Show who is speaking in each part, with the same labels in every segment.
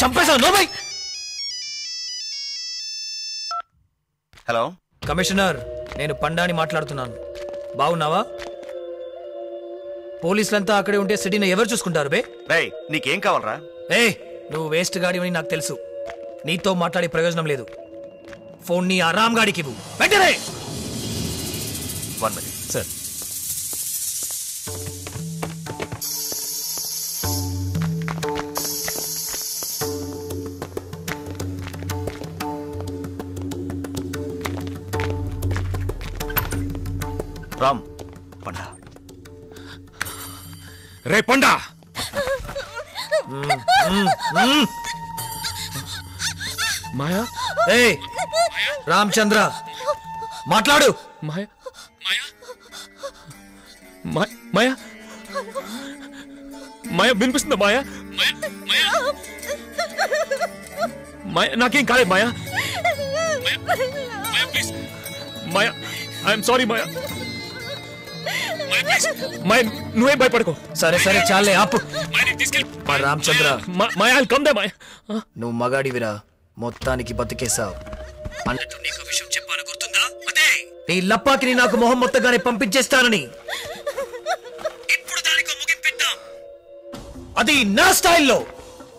Speaker 1: చంపేశావు నోబై.
Speaker 2: Hello
Speaker 1: commissioner, నేను పండాని మాట్లాడుతున్నాను. బాగున్నావా? పోలీసులంతా అక్కడే ఉంటే సిటీని ఎవరు చూసుకుంటారు బే?
Speaker 2: రేయ్ నీకేం కావాలరా?
Speaker 1: నువ్వు వేస్ట్ గాడివని నాకు తెలుసు. నీతో మాట్లాడే ప్రయోజనం లేదు. ఫోన్ నీ ఆ రామ్ గాడికి ఇవ్వు వెంటనే.
Speaker 2: 1 minute
Speaker 1: సార్.
Speaker 2: రామ్ పండా.
Speaker 3: రే పండా, మాయా.
Speaker 1: రామచంద్ర మాట్లాడు.
Speaker 3: మాయా మాయా మాయా మాయా వినిపిస్తుందా? మాయా మాయా నాకేం కాలేదు. మాయా ప్లీజ్ మాయా, ఐఎమ్ సారీ మాయా. మాయా నువ్వేం భయపడకో.
Speaker 1: సరే సరే చాలే ఆపు. రామచంద్ర
Speaker 3: మాయా కమ్దా. మాయా
Speaker 1: నువ్వు మగాడివిరా, మొత్తానికి బతికేశావు. అన్నట్టు నీకు విషయం చెప్పాను గుర్తుందా? అదే నీ లప్పాకిని నాకు మొహం మొత్తగానే పంపించేస్తానని. ఇప్పుడు దానికి ముగింపిద్దాం. అది నా స్టైల్లో.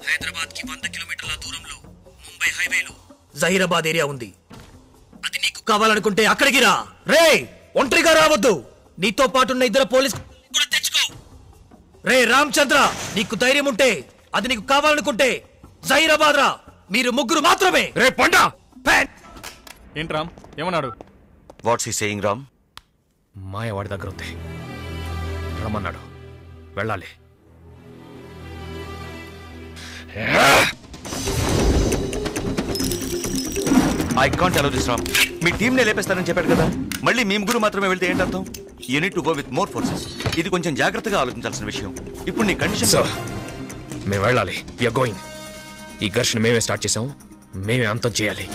Speaker 1: హైదరాబాద్ కి 100 కిలోమీటర్ల దూరంలో ముంబై హైవేలో జహీరాబాద్ ఏరియా ఉంది. అది నీకు కావాలనుకుంటే అక్కడికి రా. రే ఒంటరిగా రావద్దు, నీతో పాటున్న ఇద్దరు పోలీసు కూడా తెచ్చుకో. రే రామచంద్ర, నీకు ధైర్యం ఉంటే, అది నీకు కావాలనుకుంటే జహీరాబాద్ రా. మీరు ముగ్గురు మాత్రమే.
Speaker 3: రే పండా.
Speaker 4: ఏంటి రామ్ ఏమన్నాడు?
Speaker 2: What's he saying Ram?
Speaker 3: Maya వాడి దగ్గర ఉంది, రమ్మన్నాడు, వెళ్ళాలి.
Speaker 2: I can't allow this Ram. మీ టీంనే లేపేస్తానని చెప్పాడు కదా, మళ్ళీ మీ ముగ్గురు మాత్రమే వెళ్తే ఏంటర్థం? You need to go with more forces. ఇది కొంచెం జాగ్రత్తగా ఆలోచించాల్సిన విషయం. ఇప్పుడు నీ కండిషన్.
Speaker 3: సార్ మేము వెళ్ళాలి. We are going. ఈ ఘర్షణ మేమే స్టార్ట్ చేసాం, మేమే అంతం చేయాలి.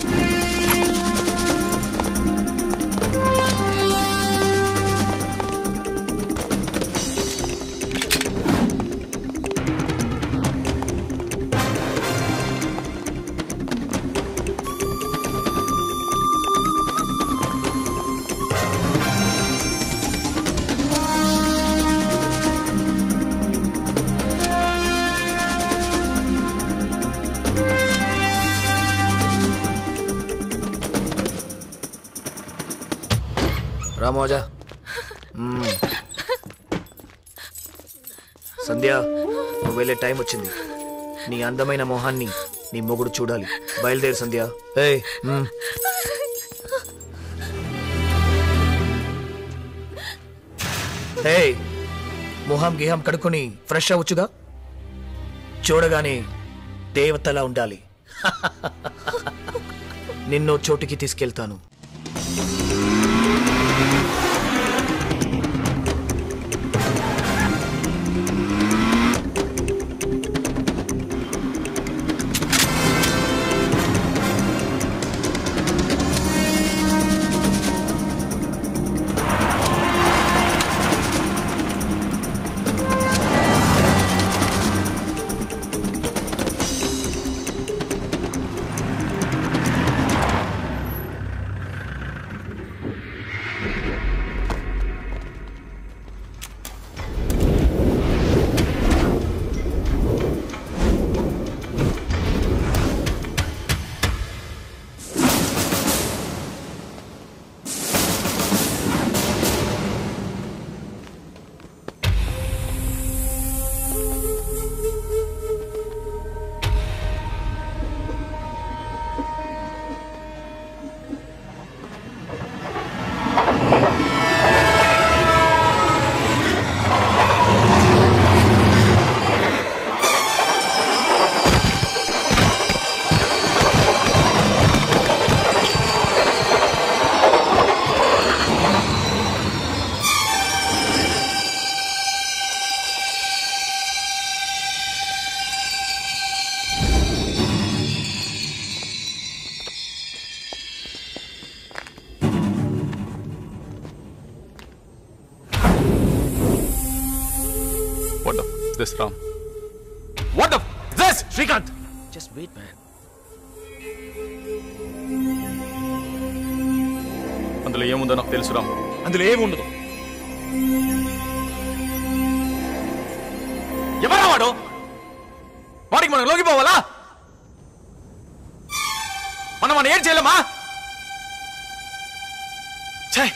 Speaker 1: రామోజా. సంధ్య, నువ్వు వెళ్ళే టైం వచ్చింది. నీ అందమైన మొహాన్ని నీ మొగుడు చూడాలి. బయలుదేరు సంధ్య. మొహం గిహం కడుక్కొని ఫ్రెష్ అవ్వచ్చుగా. చూడగానే దేవతలా ఉండాలి. నిన్నో చోటుకి తీసుకెళ్తాను.
Speaker 4: What the this Ram?
Speaker 3: What the this Shrikant? Just wait man.
Speaker 4: అందులో ఏముందో నాకు తెలుసు రామ్.
Speaker 3: అందులో ఏముండదు.
Speaker 4: ఎవరా వాడు? వాడికి మనం లోకిపోవాలా? మనం ఏం చేయలేమా? ఛే!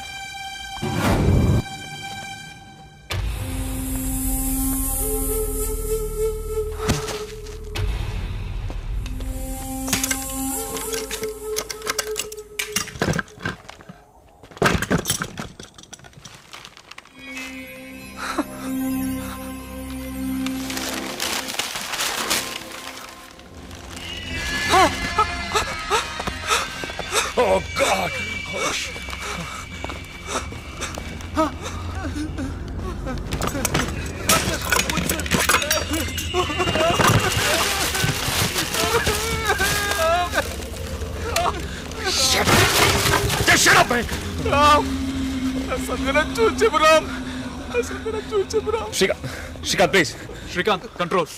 Speaker 3: Oh God! Oh, shut up, man! Shrikant, please.
Speaker 4: Srikanth control.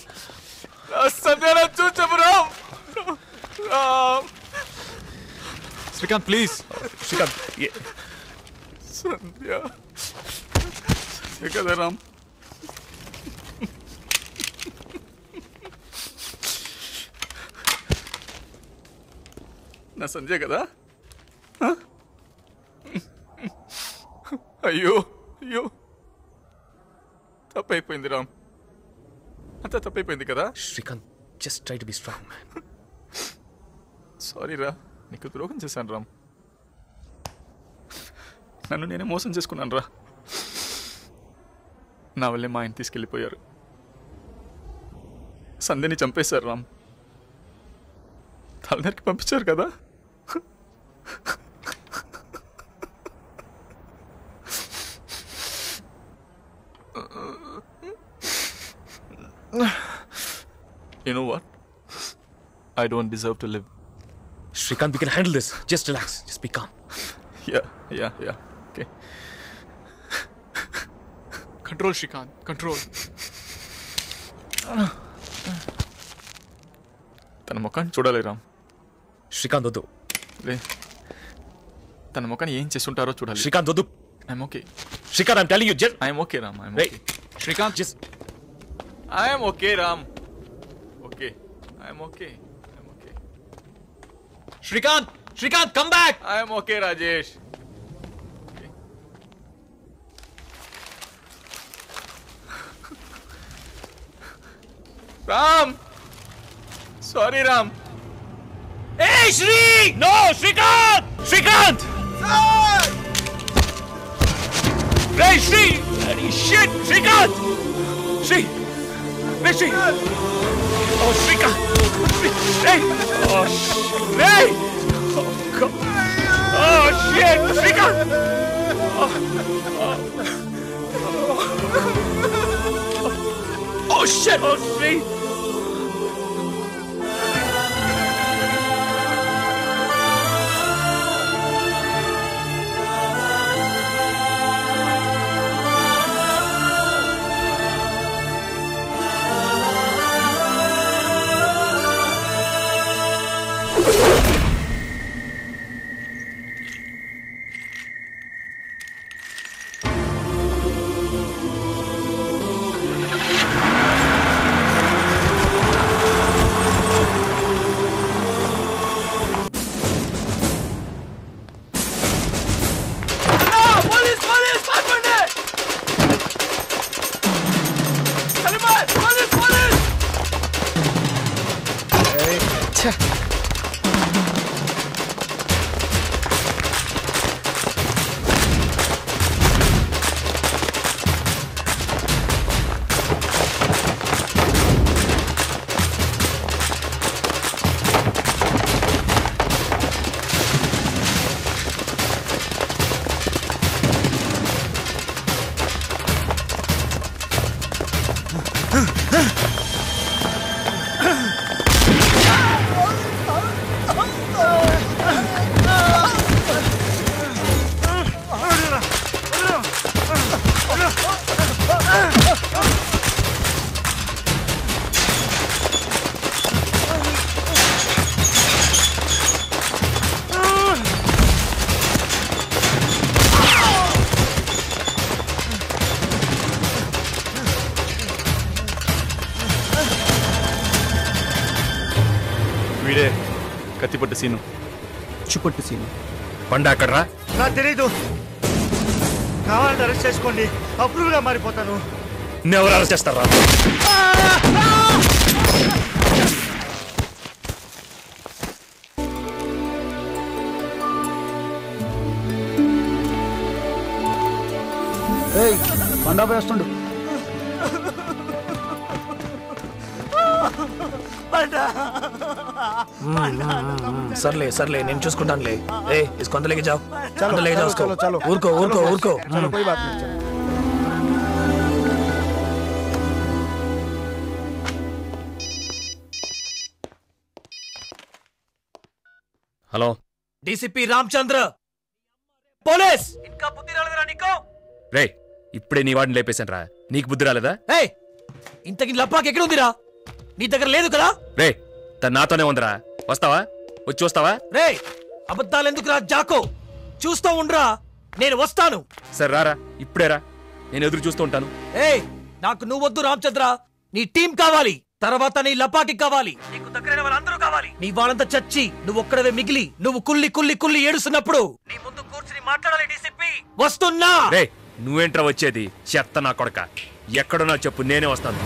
Speaker 4: Srikanth please.
Speaker 3: Shrikant,
Speaker 4: సంధ్య కదా రామ్. నా సంధ్య కదా? అయ్యో అయ్యో తప్పైపోయింది రామ్. అంతా తప్పైపోయింది కదా.
Speaker 3: Shrikant, just try to be strong, man.
Speaker 4: Sorry రా, నీకు ద్రోహం చేశాను రామ్. నన్ను నేనే మోసం చేసుకున్నాను రా. నా వల్లే మా ఆయన తీసుకెళ్ళిపోయారు. సంధ్యని చంపేశారు రామ్. తలనరికి పంపించారు కదా. You know what? I don't deserve to live.
Speaker 3: Shrikant, we can handle this. Just relax. Just be calm.
Speaker 4: Yeah. Okay. Control, Shrikant. Control. తన ముఖాన్ని చూడాలి రామ్.
Speaker 3: Shrikant, వద్దు.
Speaker 4: లే, తన ముఖాన్ని ఏం చేస్తుంటారో చూడాలి.
Speaker 3: Shrikant, వద్దు.
Speaker 4: I'm okay.
Speaker 3: Shrikant, I'm telling you, just...
Speaker 4: I'm okay, Ram. I'm
Speaker 3: Hey.
Speaker 4: okay. Shrikant,
Speaker 3: Just...
Speaker 4: I am okay, Ram. Okay. I'm okay. I'm okay. Shrikant, come back. I am okay, Rajesh. Okay. Ram. Sorry, Ram.
Speaker 3: Hey, Shri! No, Shrikant! Shrikant! Hey, Shri! Bloody shit! Shrikant! Shri! Hey, Shri! Oh, Shrikant! Hey! Oh, hey! Oh, God! Oh, shit! Shrikant! Oh, shit! Oh, Shri!
Speaker 4: కత్తిపట్టు సీను.
Speaker 5: చుపట్టు సీను.
Speaker 3: పండ అక్కడరా.
Speaker 6: నాకు తెలీదు. కావాలంటే arrest చేసుకోండి, అప్రూవ్గా మారిపోతాను.
Speaker 3: ఎవరు arrest చేస్తారా?
Speaker 5: పండా వేస్తుండు.
Speaker 1: సర్లే సర్లే నేను చూసుకుంటానులే. ఏ इसको अंदर लेके जाओ, अंदर लेके जाओ उसको.
Speaker 6: चलो
Speaker 1: ఊరుకో ఊరుకో ఊరుకో.
Speaker 6: चलो कोई बात नहीं.
Speaker 3: Hello,
Speaker 1: DCP Ramachandra police. ఇంకా బుద్ధి రాలేదురా నీకు?
Speaker 3: రే ఇప్పుడే నీ వాడిని లేపేశాను రా, నీకు బుద్ధి రాలేదా?
Speaker 1: ఏయ్ ఇంతకి లప్పాకి ఎక్కడ ఉందిరా? నీ దగ్గర లేదు కదా?
Speaker 3: రే తను నాతోనే ఉందిరా, వస్తావా? వచ్చి చూస్తావా?
Speaker 1: రే అబద్ధాలు ఎందుకురా జాకో? చూస్తూ ఉండ్రా, నేను వస్తాను.
Speaker 3: సరే రారా, ఇప్పుడే రా, నేను ఎదురు చూస్తూ ఉంటాను.
Speaker 1: ఏయ్ నాకు నువ్వొద్దు రామచంద్ర, నీ టీం కావాలి. తర్వాత నీ లపాకి కావాలి, నీకు దగ్గరైన వాళ్ళందరూ కావాలి. నీ వాళ్ళంతా చచ్చి నువ్వు ఒక్కడవే మిగిలి నువ్వు కుల్లి కుల్లి కుల్లి ఏడుస్తున్నప్పుడు నీ ముందు కూర్చుని మాట్లాడాలి డీసీపీ. వస్తున్నా.
Speaker 3: రే నువ్వేంట్రా వచ్చేది? చెత్త నా కొడక, ఎక్కడున్నా చెప్పు, నేనే వస్తాను.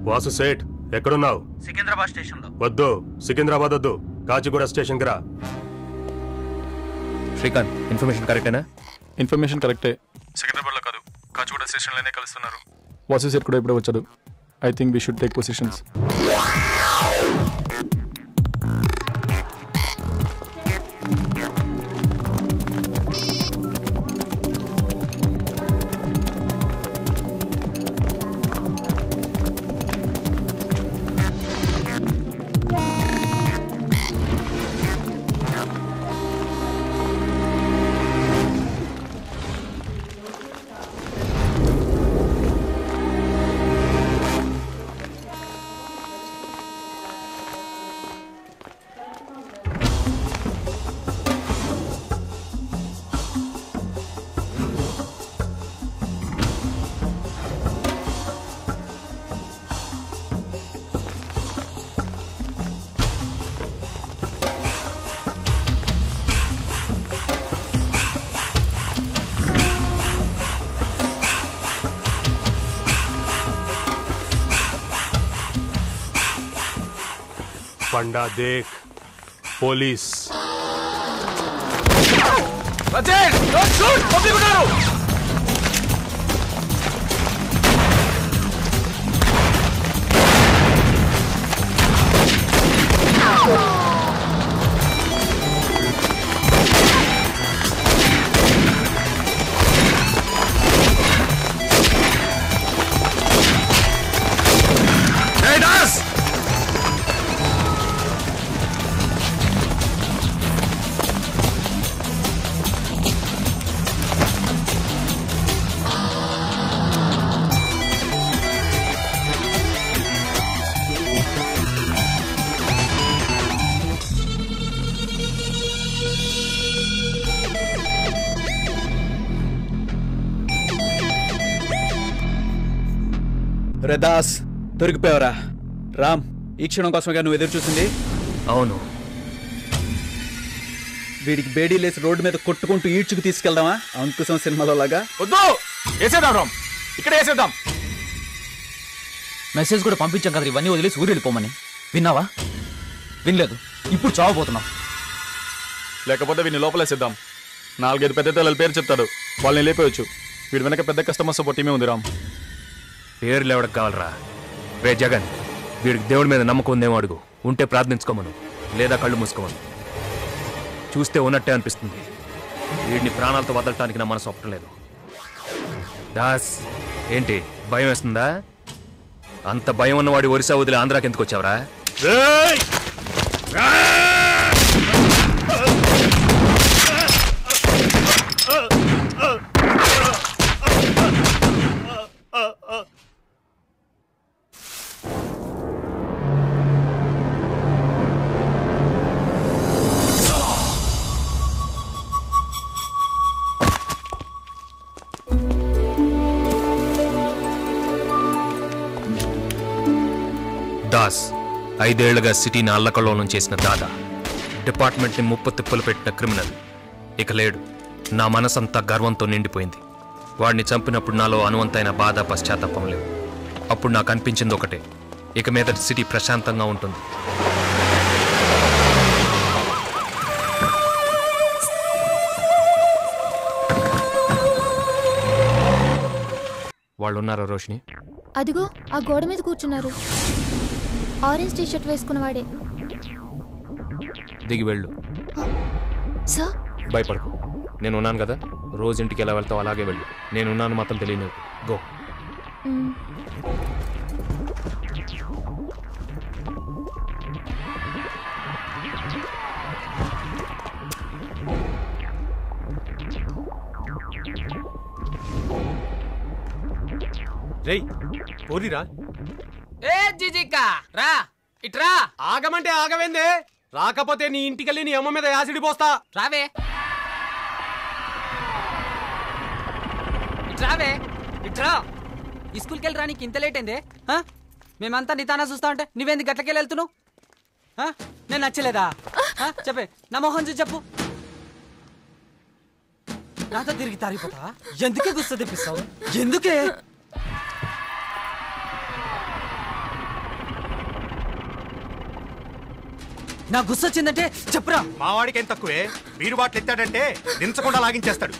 Speaker 7: వాసు సేట్ ఎక్కడున్నావు?
Speaker 1: సికింద్రాబాద్ స్టేషన్ లో.
Speaker 7: వద్దు, సికింద్రాబాద్ వద్దు, కాచిగూడ స్టేషన్ కి రా.
Speaker 3: శ్రీకాంత్ ఇన్ఫర్మేషన్ కరెక్టేనా?
Speaker 4: ఇన్ఫర్మేషన్ కరెక్టే. సికింద్రాబాద్లో కాదు, కాచిగూడ స్టేషన్లోనే కలుస్తున్నారు. వాసు సేట్ కూడా ఇప్పుడే వచ్చాడు. I think we should take positions.
Speaker 7: Panda देख, पुलिस.
Speaker 5: రే దాస్, దొరికిపోయావరా? రామ్, ఈ క్షణం కోసమే నువ్వు ఎదురు చూసింది.
Speaker 3: అవును.
Speaker 5: వీడికి బేడీ లేసి రోడ్డు మీద కొట్టుకుంటూ ఈడ్చుకు తీసుకెళ్దామా, అంకుశం సినిమాలో లాగా?
Speaker 4: వద్దు, వేసేద్దాం రామ్, ఇక్కడ వేసేద్దాం.
Speaker 8: మెసేజ్ కూడా పంపించాం కదా ఇవన్నీ వదిలేసి ఊరు వెళ్ళిపోమని. విన్నావా? వినలేదు. ఇప్పుడు చావబోతున్నాం.
Speaker 4: లేకపోతే వీడిని లోపలేసేద్దాం. 4-5 పెద్ద తెల్లల పేరు చెప్తాడు, వాళ్ళని లేపేయచ్చు. వీడి వెనక పెద్ద కస్టమర్ సపోర్ట్ టీమే ఉంది రామ్.
Speaker 3: పేర్లు ఎవరికి కావాలరా? రే జగన్, వీడికి దేవుడి మీద నమ్మకం ఉందేమో అడుగు. ఉంటే ప్రార్థించుకోమను, లేదా కళ్ళు మూసుకోమను. చూస్తే ఉన్నట్టే అనిపిస్తుంది. వీడిని ప్రాణాలతో వదలటానికి నా మనసు ఒప్పటం లేదు. దాస్, ఏంటి భయం వేస్తుందా? అంత భయం ఉన్నవాడి ఒరిస్సా వదిలి ఆంధ్రాకి ఎందుకు వచ్చావరా? దాస్, 5 ఏళ్లుగా సిటీని అల్లకల్లోలం చేసిన దాదా, డిపార్ట్మెంట్ని ముప్పు తిప్పలు పెట్టిన క్రిమినల్ ఇక లేడు. నా మనసంతా గర్వంతో నిండిపోయింది. వాడిని చంపినప్పుడు నాలో అనువంతైన బాధ, పశ్చాత్తాపం లేవు. అప్పుడు నాకు అనిపించింది ఒకటే, ఇక మీద సిటీ ప్రశాంతంగా ఉంటుంది. వాళ్ళు ఉన్నారా రోషిని?
Speaker 9: అదిగో ఆ గోడ మీద కూర్చున్నారు. ఆరెంజ్ టీ షర్ట్ వేసుకున్నవాడే.
Speaker 3: దిగి వెళ్ళు.
Speaker 9: సార్
Speaker 3: భయపడకు, నేను ఉన్నాను కదా. రోజు ఇంటికి ఎలా వెళ్తావు అలాగే వెళ్ళు. నేనున్నాను మాత్రం తెలియను. గో.
Speaker 10: రేయ్ పోరిరా.
Speaker 11: ఏ జిజికా రా ఇట్రా.
Speaker 10: ఆగమంటే ఆగవేందే? రాకపోతే నీ ఇంటికెళ్ళి నీ అమ్మ మీద యాసిడ్ పోస్తా.
Speaker 11: రావే ఇట్రావే ఇట్రా. ఈ స్కూల్కి వెళ్ళి రానికి ఇంత లేట్ అయిందే? మేమంతా నితానా చూస్తా ఉంటే నువ్వేంది గట్లకెళ్ళి వెళ్తున్నావు? నేను నచ్చలేదా? చెప్పే, నా మొహం చూసి చెప్పు. నాతో తిరిగి తారిపోతావా? ఎందుకే గుస్తా తెప్పిస్తావు? ఎందుకే? నా గుస్స వచ్చిందంటే చెప్పురా.
Speaker 6: మావాడికి ఏం తక్కువే, బీరు బాటిల్ ఎత్తాడంటే దించకుండా లాగించేస్తాడు.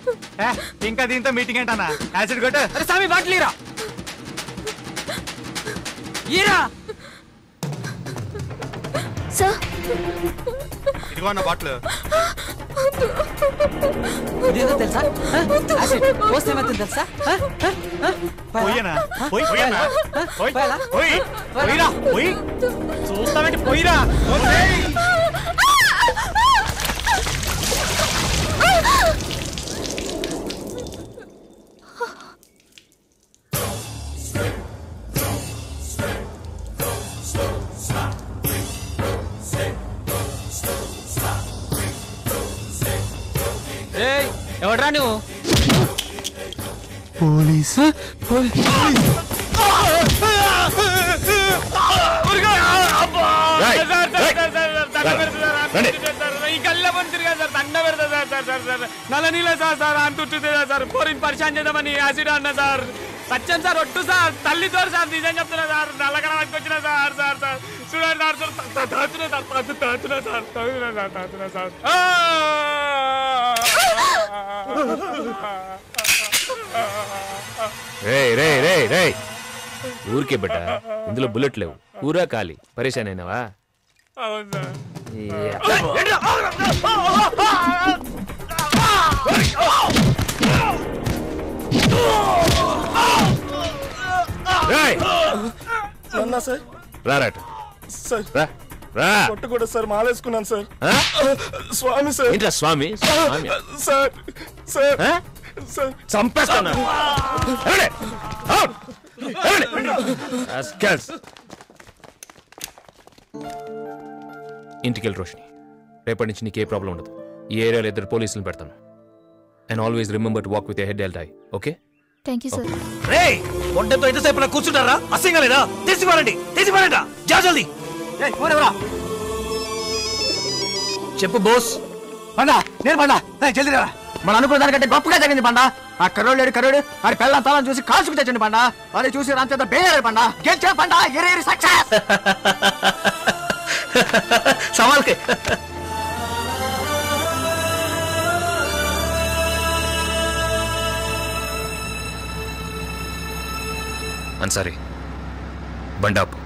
Speaker 6: ఇంకా దీంతో మీటింగ్ ఏంటన్నా? యాసిడ్ కొట్టు.
Speaker 11: అరే స్వామి బాటిల్ ఈరా. ఈరా
Speaker 9: సార్,
Speaker 6: ఇదిగో అన్న బాటిల్.
Speaker 11: ఇదేదో తెలుసా? యాసిడ్ పోస్తే ఏమవుతుంది తెలుసా?
Speaker 6: పోయేనా? పోయినా? పోయిరా, పోయి చూస్తామంటే పోయిరా.
Speaker 11: ఎవడ్రా నువ్వు?
Speaker 6: పోలీస్.
Speaker 10: నల్ల నీళ్ళ సార్ అంటుంటుందా సార్? పోరిని పరిశాన్ చేద్దామని యాసిడ్ అన్న సార్. సత్యం సార్, ఒట్టు సార్, తల్లితోరు సార్, నిజం చెప్తున్నా సార్. నల్లగడ వచ్చిన సార్. సార్ సార్ చూడండి సార్, తాతున్నా సార్.
Speaker 3: ఊరికే బిడ్డ, ఇందులో బుల్లెట్ లేవు. ఊరా ఖాళీ. పరేషాన్ అయినావా?
Speaker 10: అవును సార్.
Speaker 6: సార్
Speaker 3: రారాట
Speaker 6: సార్,
Speaker 3: రా.
Speaker 6: కొట్టకూడదు సార్, మాలేసుకున్నాను సార్. స్వామి సార్.
Speaker 3: ఏంట్రా స్వామి?
Speaker 6: సార్ సార్ సార్
Speaker 3: చంపేస్తాను. ఇంటికెళ్ళి రోషిని. రేపటి నుంచి నీకే ప్రాబ్లం ఉండదు. ఈ ఏరియాలో 2 పోలీసులు పెడతాను. And always remember to walk with head held high. Okay?
Speaker 9: Thank you sir.
Speaker 1: రేయ్, ఒంటెతో ఎంతసేపు నా కూర్చుంటారా? అసహ్యంగా లేదా? తీసిపారండి. జల్దీ చెప్పు బోస్.
Speaker 6: పండా, నేను పండా, జల్దీ రా. మనం అనుకున్న దానికంటే గొప్పగా జరిగింది పండా. ఆ కరోడు వాడి పిల్లల తాళం చూసి కాల్చుకు తెచ్చండి పండా. వాడిని చూసి రాంచేత బేయారు పండా. గెలిచే పండా, ఎరి సక్సెస్.
Speaker 1: సవాల్కే
Speaker 3: అన్సారీ, బండాపు.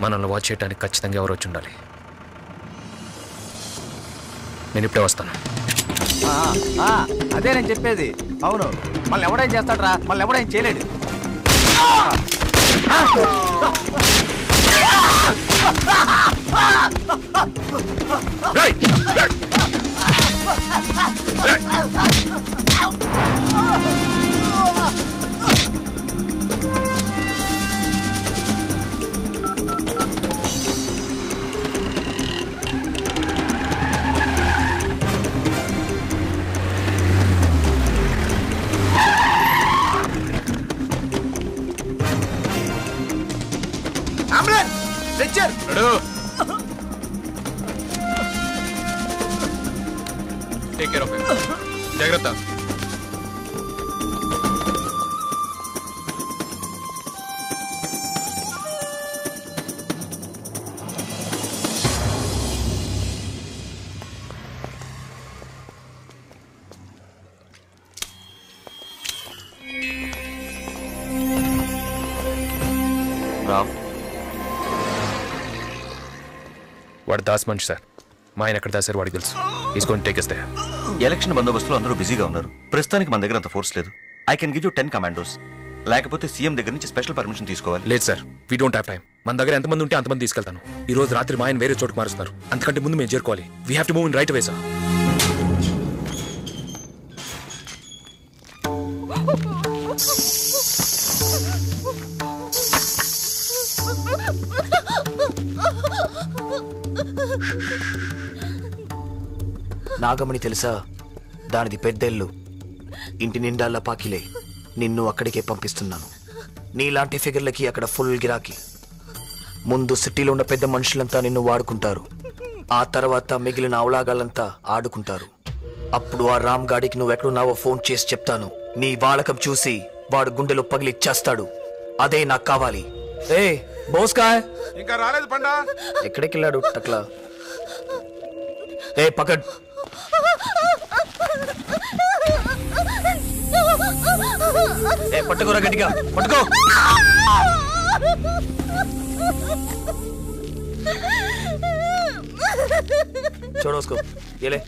Speaker 3: మనల్ని వాచ్ చేయడానికి ఖచ్చితంగా ఎవరు వచ్చి ఉండాలి. నేను ఇప్పుడే వస్తాను.
Speaker 6: అదే నేను చెప్పేది. అవును, మళ్ళీ ఎవడేం చేస్తాడరా? మళ్ళీ ఎవడేం చేయలేడు. Stretcher.
Speaker 3: Take care of him. జాగ్రత్త. వాడు దాస్ మనిషి సార్. మా ఆయన ఎక్కడ దాసారు వాడికి తెలుసు. తీసుకొని టేకేస్తే.
Speaker 2: ఎలక్షన్ బందోబస్తులో అందరూ బిజీగా ఉన్నారు. ప్రస్తుతానికి మన దగ్గర అంత ఫోర్స్ లేదు. I can give you 10 commandos. లేకపోతే సీఎం దగ్గర నుంచి స్పెషల్ పర్మిషన్ తీసుకోవాలి.
Speaker 3: లేదు sir, we don't have time. మన దగ్గర ఎంతమంది ఉంటే అంతమంది తీసుకెళ్తాను. ఈ రోజు రాత్రి మా ఆయన వేరే చోటుకు మారుస్తారు. అంతకంటే ముందు మేము చేరుకోవాలి. We have to move in right away sir.
Speaker 1: Nagamani తెలుసా? దానిది పెద్దెల్లు. ఇంటి నిండా లపాకిలే. నిన్ను అక్కడికే పంపిస్తున్నాను. నీలాంటి ఫిగర్లకి అక్కడ ఫుల్ గిరాకీ. ముందు సిటీలో ఉన్న పెద్ద మనుషులంతా నిన్ను వాడుకుంటారు. ఆ తర్వాత మిగిలిన అవలాగాలంతా ఆడుకుంటారు. అప్పుడు ఆ రామ్ గాడికి నువ్వెక్కడున్నావో ఫోన్ చేసి చెప్తాను. నీ వాడకం చూసి వాడు గుండెలో పగిలిచ్చేస్తాడు. అదే నాకు కావాలి. ఏ బోస్కా
Speaker 12: ఇంకా రాలేదు పండా.
Speaker 1: ఎక్కడికి వెళ్ళాడు టక్లా? ఏ పకడ్. ఏ పట్టుకోరా గట్టిగా పట్టుకో. छोड़ो उसको. ये ले.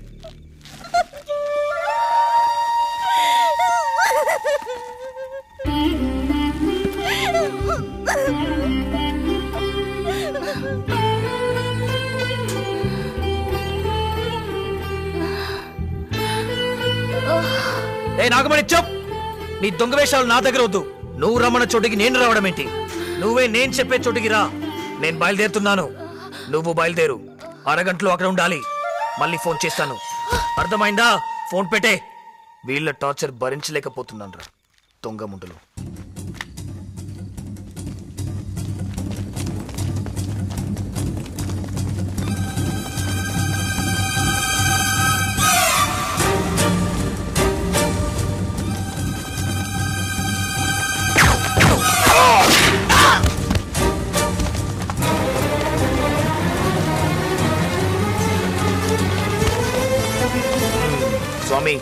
Speaker 1: ఏ నాగమణి చెప్. నీ దొంగ వేషాలు నా దగ్గర వద్దు. నువ్వు రమ్మన్న చోటికి నేను రావడం ఏంటి? నువ్వే నేను చెప్పే చోటికి రా. నేను బయలుదేరుతున్నాను. నువ్వు బయలుదేరు. అరగంటలో అక్కడ ఉండాలి. మళ్ళీ ఫోన్ చేస్తాను. అర్థమైందా? ఫోన్ పెట్టే. వీళ్ళ టార్చర్ భరించలేకపోతున్నాను రా దొంగ ముండలు. స్వామి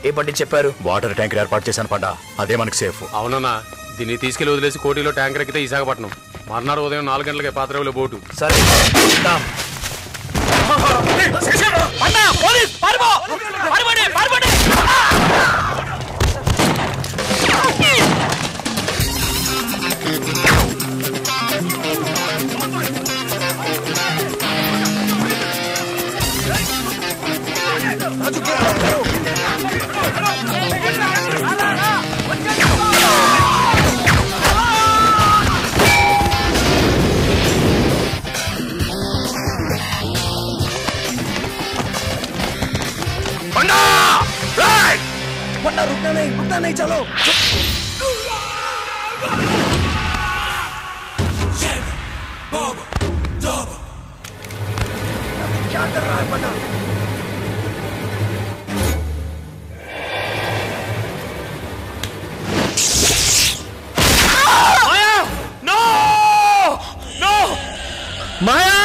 Speaker 1: ఏ బండి చెప్పారు?
Speaker 13: వాటర్ ట్యాంకర్ ఏర్పాటు చేశాను పండా. అదే మనకు సేఫ్.
Speaker 7: అవునన్నా, దీన్ని తీసుకెళ్లి వదిలేసి కోటిలో ట్యాంకర్ ఎక్కితే విశాఖపట్నం. మర్నాడు ఉదయం 4 గంటలకే పాత్రలో బోటు.
Speaker 1: సరే रुकना नहीं चलो. क्या कर रहा है बंदा? Maya! No! No! Maya!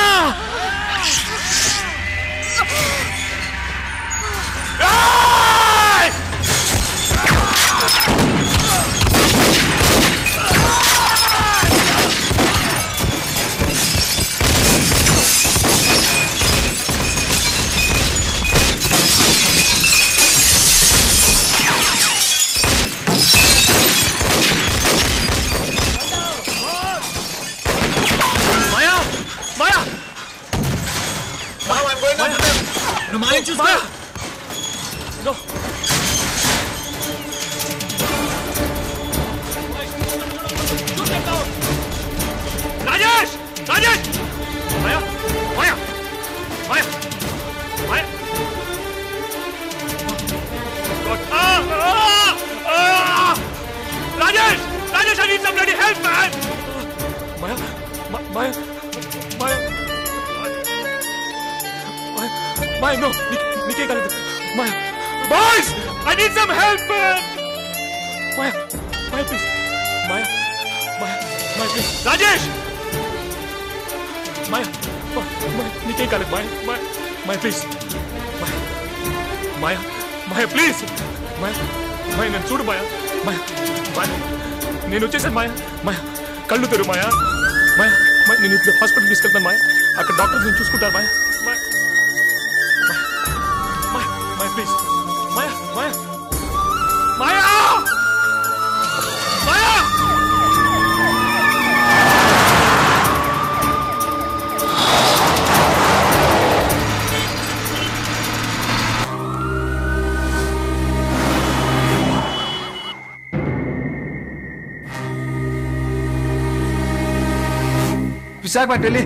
Speaker 1: Rajesh! Rajesh! Maya! Maya! Maya! Maya! Rajesh! Rajesh, I need some bloody help, man! Maya! Maya!
Speaker 3: Maya, no. Nikke kaలేదు. Maya. Boys! I need some help, man! Maya, please. Maya, please. Rajesh! Maya, Nikke kaలేదు. Maya, please. Maya, please. Maya, నేను చూడు Maya. Maya, నేను వచ్చేసాను Maya. కళ్ళు తెరు Maya. నేను ఇప్పుడు హాస్పిటల్ తీసుకెళ్తాను Maya. అక్కడ డాక్టర్స్ నేను చూసుకుంటారు Maya. Maya, please. Maya.
Speaker 6: Visakhapatnam వెళ్ళి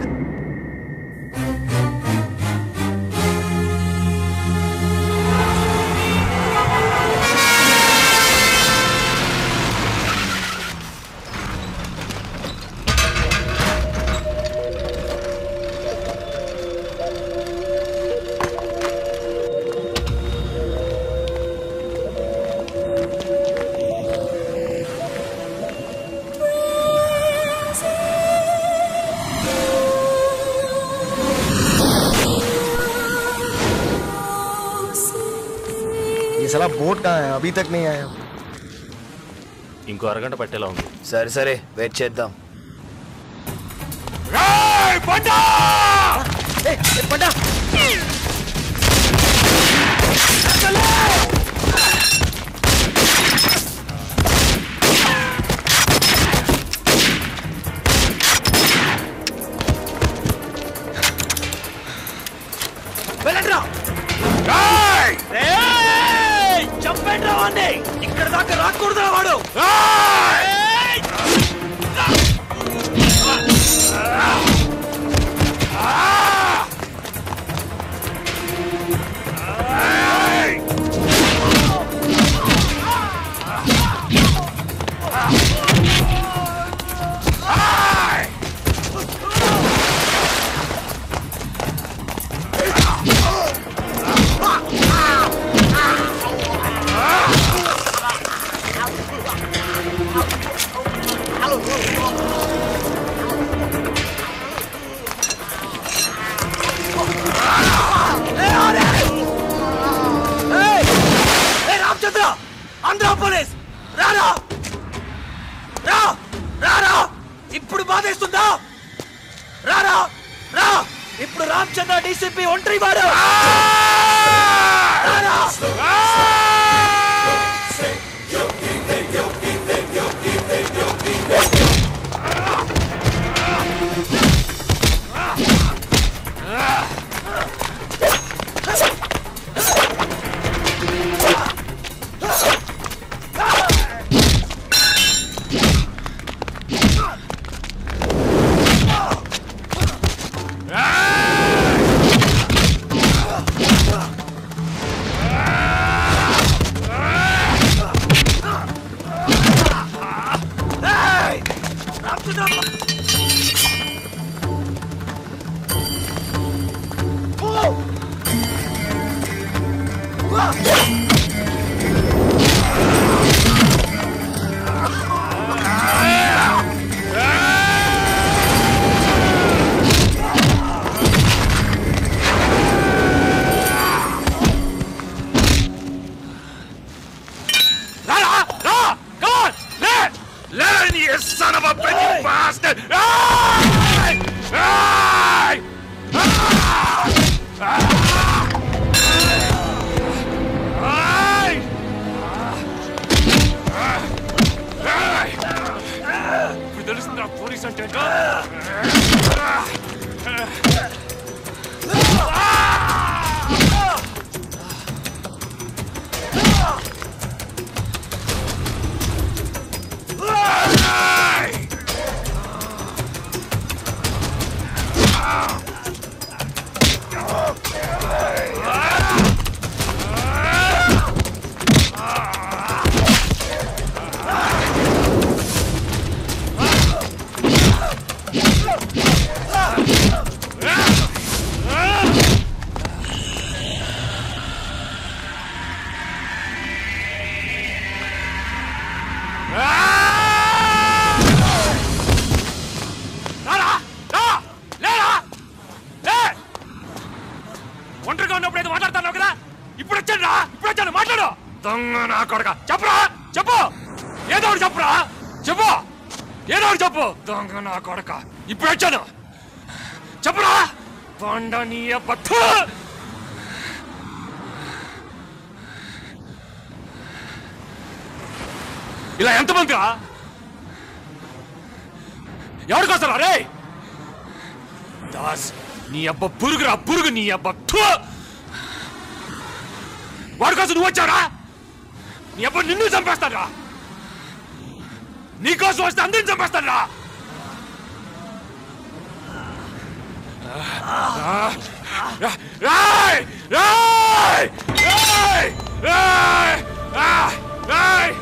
Speaker 1: साला बोट कहाँ है? अभी तक नहीं आया।
Speaker 3: ఇంకో అరగంట పట్టేలా ఉంది.
Speaker 1: సరే వెయిట్ చేద్దాం.
Speaker 10: చంపేట్రా వాడిని. ఇక్కడ దాకా రాకూడదు వాడు. రామచంద్ర, ఆంధ్ర పోలీస్ రారా. ఇప్పుడు బాధేస్తుందా? రారా. ఇప్పుడు రామచంద్ర డీసీపీ ఒంటరి వాడు.
Speaker 3: Son of a bitch, you bastard! తెలుస్తుందా పోలీస్ అంటే? Yeah! దొంగ నా కొడక చెప్పరా చెప్పు ఏదో ఒకటి చెప్పరా చెప్పు ఏదో ఒకటి చెప్పు దొంగ నా కొడక ఇప్పుడు వచ్చాను చెప్పరా బండ నీ అబ్బా ఇలా ఎంతమందిరా ఎవరికోసరా రే దాస్ నీ అబ్బ పురుగురా పురుగు నీ అబ్బ వాడి కోసం నువ్వు వచ్చారా నీ అబ్బ నిన్ను చంపేస్తారా నీకోసం వస్తే అందరిని చంపేస్తారా రాయ్ రాయ్ రాయ్ రాయ్ రాయ్